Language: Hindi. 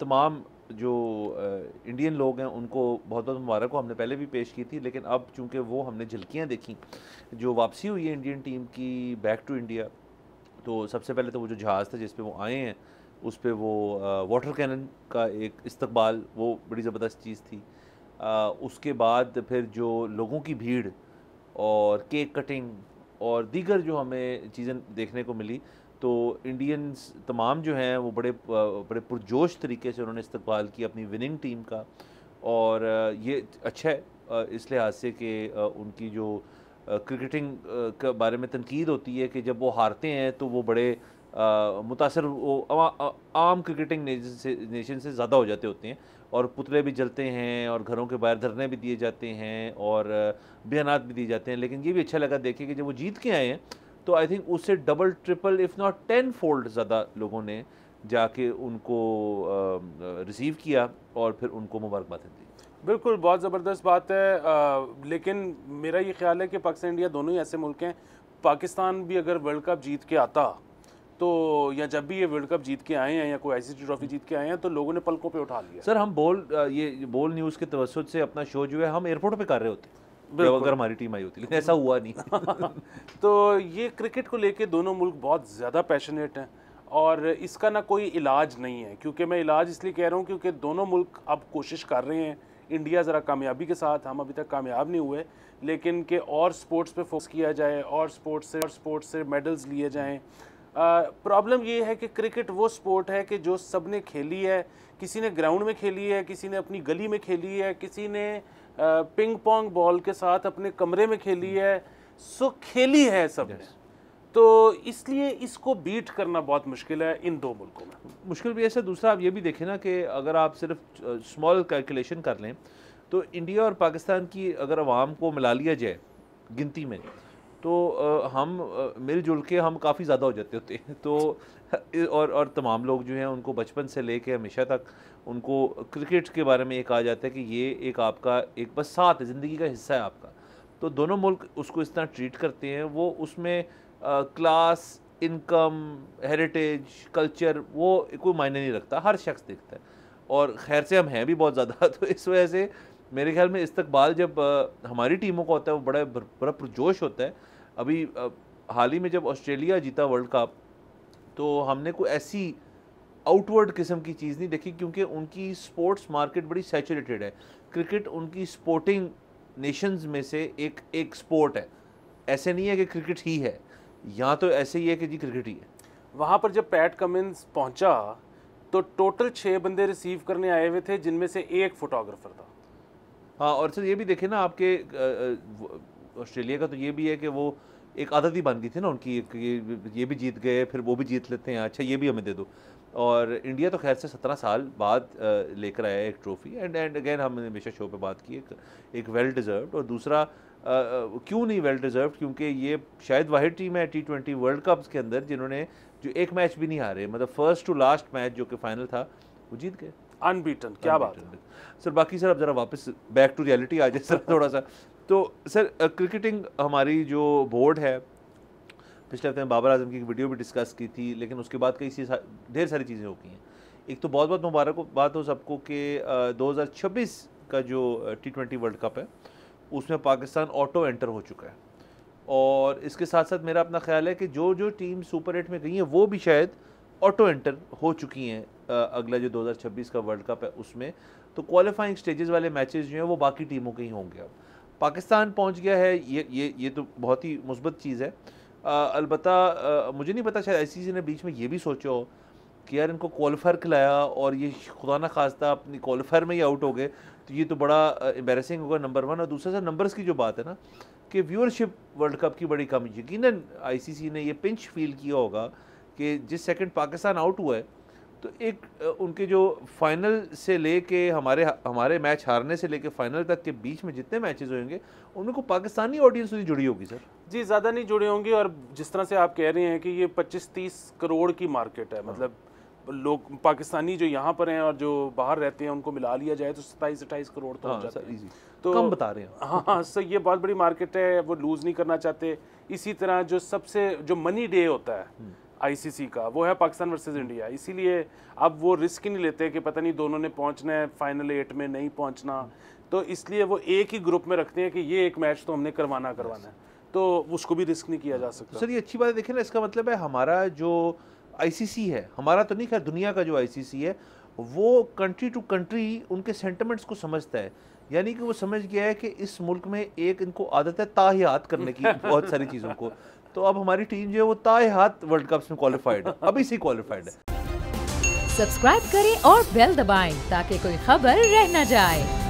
तमाम जो इंडियन लोग हैं उनको बहुत बहुत मुबारक हो, हमने पहले भी पेश की थी, लेकिन अब चूँकि वो हमने झलकियाँ देखी जो वापसी हुई है इंडियन टीम की बैक टू इंडिया। तो सबसे पहले तो वो जो जहाज़ था जिस पे वो आए हैं, उस पे वो वाटर कैनन का एक इस्तकबाल, वो बड़ी ज़बरदस्त चीज़ थी। उसके बाद फिर जो लोगों की भीड़ और केक कटिंग और दीगर जो हमें चीज़ें देखने को मिली, तो इंडियंस तमाम जो हैं वो बड़े पुरजोश तरीके से उन्होंने इस्तकबाल किया अपनी विनिंग टीम का। और ये अच्छा है इस लिहाज से कि उनकी जो क्रिकेटिंग के बारे में तनकीद होती है कि जब वो हारते हैं तो वो बड़े मुतासर वो आम क्रिकेटिंग नेशन से ज़्यादा हो जाते होते हैं, और पुतले भी जलते हैं और घरों के बाहर धरने भी दिए जाते हैं और बयानात भी दिए जाते हैं। लेकिन ये भी अच्छा लगा देख के कि जब वो जीत के आए हैं तो आई थिंक उससे double triple if not 10 fold ज़्यादा लोगों ने जाके उनको रिसीव किया और फिर उनको मुबारकबाद दी। बिल्कुल, बहुत ज़बरदस्त बात है। लेकिन मेरा ये ख्याल है कि पाकिस्तान इंडिया दोनों ही ऐसे मुल्क हैं, पाकिस्तान भी अगर वर्ल्ड कप जीत के आता तो, या जब भी ये वर्ल्ड कप जीत के आए हैं या कोई ICC ट्रॉफी जीत के आए हैं, तो लोगों ने पलकों पे उठा लिया। सर हम ये बोल न्यूज़ के तवज्जुद से अपना शो जो है हम एयरपोर्ट पे कर रहे होते बिल्कुल। अगर हमारी टीम आई होती, लेकिन ऐसा हुआ नहीं। तो ये क्रिकेट को लेके दोनों मुल्क बहुत ज़्यादा पैशनेट हैं और इसका ना कोई इलाज नहीं है। क्योंकि मैं इलाज इसलिए कह रहा हूँ क्योंकि दोनों मुल्क अब कोशिश कर रहे हैं, इंडिया ज़रा कामयाबी के साथ, हम अभी तक कामयाब नहीं हुए, लेकिन कि और स्पोर्ट्स पे फोकस किया जाए और स्पोर्ट्स से मेडल्स लिए जाएं। प्रॉब्लम ये है कि क्रिकेट वो स्पोर्ट है कि जो सब ने खेली है, किसी ने ग्राउंड में खेली है, किसी ने अपनी गली में खेली है, किसी ने पिंग पोंग बॉल के साथ अपने कमरे में खेली है, सो खेली है सब ने। तो इसलिए इसको बीट करना बहुत मुश्किल है इन दो मुल्कों में। मुश्किल भी ऐसा, दूसरा आप ये भी देखें ना कि अगर आप सिर्फ स्मॉल कैलकुलेशन कर लें तो इंडिया और पाकिस्तान की अगर अवाम को मिला लिया जाए गिनती में तो हम मिलजुल के हम काफ़ी ज़्यादा हो जाते होते हैं। तो और तमाम लोग जो हैं उनको बचपन से लेके हमेशा तक उनको क्रिकेट के बारे में ये कहा जाता है कि ये एक आपका एक बस साथ है, ज़िंदगी का हिस्सा है आपका। तो दोनों मुल्क उसको इस तरह ट्रीट करते हैं, वो उसमें क्लास, इनकम, हेरिटेज, कल्चर वो कोई मायने नहीं रखता, हर शख्स देखता है। और खैर से हम हैं भी बहुत ज़्यादा तो इस वजह से मेरे ख्याल में इस्तकबाल जब हमारी टीमों का होता है वो बड़ा पुरजोश होता है। अभी हाल ही में जब ऑस्ट्रेलिया जीता वर्ल्ड कप तो हमने कोई ऐसी आउटवर्ड किस्म की चीज़ नहीं देखी, क्योंकि उनकी स्पोर्ट्स मार्केट बड़ी सैचुरेटेड है। क्रिकेट उनकी स्पोर्टिंग नेशंस में से एक स्पोर्ट है, ऐसे नहीं है कि क्रिकेट ही है, यहाँ तो ऐसे ही है कि जी क्रिकेट ही है। वहाँ पर जब पैट कमिंस पहुँचा तो टोटल 6 बंदे रिसीव करने आए हुए थे, जिनमें से एक फोटोग्राफर था। हाँ, और सर ये भी देखें ना आपके ऑस्ट्रेलिया का तो ये भी है कि वो एक आदत ही बन गई थी ना उनकी, ये भी जीत गए फिर वो भी जीत लेते हैं, अच्छा ये भी हमें दे दो। और इंडिया तो खैर से 17 साल बाद लेकर आया एक ट्रॉफी, एंड अगेन हमने हमेशा शो पे बात की एक वेल डिज़र्व्ड, और दूसरा क्यों नहीं वेल डिज़र्व्ड, क्योंकि ये शायद वाहिद टीम है T20 वर्ल्ड कप्स के अंदर जिन्होंने जो एक मैच भी नहीं हारे, मतलब फर्स्ट टू लास्ट मैच जो कि फाइनल था वो जीत गए अनबीटन। क्या बात है सर। बाकी सर अब ज़रा वापस बैक टू रियलिटी आ जाए सर थोड़ा सा। तो सर क्रिकेटिंग हमारी जो बोर्ड है, पिछले हफ्ते में बाबर आजम की एक वीडियो भी डिस्कस की थी, लेकिन उसके बाद ढेर सारी चीज़ें हो गई हैं। एक तो बहुत बहुत मुबारकबाद हो सबको कि 2026 का जो T20 वर्ल्ड कप है उसमें पाकिस्तान ऑटो एंटर हो चुका है, और इसके साथ साथ मेरा अपना ख्याल है कि जो जो टीम सुपर 8 में गई हैं वो भी शायद ऑटो एंटर हो चुकी हैं अगला जो 2026 का वर्ल्ड कप है उसमें। तो क्वालिफाइंग स्टेजेस वाले मैचेस जो हैं वो बाकी टीमों के ही होंगे। अब पाकिस्तान पहुंच गया है, ये तो बहुत ही मुस्बत चीज़ है। अलबत्ता मुझे नहीं पता, शायद ICC ने बीच में ये भी सोचा हो कि यार इनको क्वालिफायर खिलाया और ये खुदा ना खास्ता अपनी क्वालिफायर में ही आउट हो गए तो ये तो बड़ा एम्बेरसिंग होगा, नंबर 1। और दूसरा सर नंबर्स की जो बात है ना कि व्यूअरशिप वर्ल्ड कप की बड़ी कमी, यकीनन ICC ने ये पिंच फील किया होगा कि जिस सेकंड पाकिस्तान आउट हुआ है तो एक उनके जो फाइनल से लेके हमारे मैच हारने से लेके फाइनल तक के बीच में जितने मैचेस होंगे उनमें को पाकिस्तानी ऑडियंस नहीं जुड़ी होगी सर। जी, ज़्यादा नहीं जुड़े होंगे। और जिस तरह से आप कह रहे हैं कि ये 25-30 करोड़ की मार्केट है, मतलब लोग पाकिस्तानी जो यहाँ पर हैं और जो बाहर रहते हैं उनको मिला लिया जाए तो 27-28 करोड़ तो हो जाते हैं। तो कम बता रहे हैं। हाँ, सर ये बहुत बड़ी मार्केट है, वो लूज़ नहीं करना चाहते। इसी तरह जो सबसे जो मनी डे होता है आईसीसी का, वो है पाकिस्तान वर्सेस इंडिया। इसीलिए अब वो रिस्क ही नहीं लेते कि पता नहीं दोनों ने पहुंचना है फाइनल 8 में, नहीं पहुंचना, तो इसलिए वो एक ही ग्रुप में रखते हैं कि ये एक मैच तो हमने करवाना है, तो उसको भी रिस्क नहीं किया जा सकता। सर ये अच्छी बात है, देखें ना, इसका मतलब है हमारा जो आईसीसी है, हमारा तो नहीं, खैर दुनिया का जो आईसीसी है वो कंट्री टू कंट्री उनके सेंटिमेंट्स को समझता है। यानी कि वो समझ गया है कि इस मुल्क में एक इनको आदत है ताहियात करने की बहुत सारी चीज़ों को। तो अब हमारी टीम जो है वो ताहियात वर्ल्ड कप्स में क्वालिफाइड है, अभी से क्वालिफाइड है। सब्सक्राइब करें और बेल दबाएं ताकि कोई खबर रह न जाए।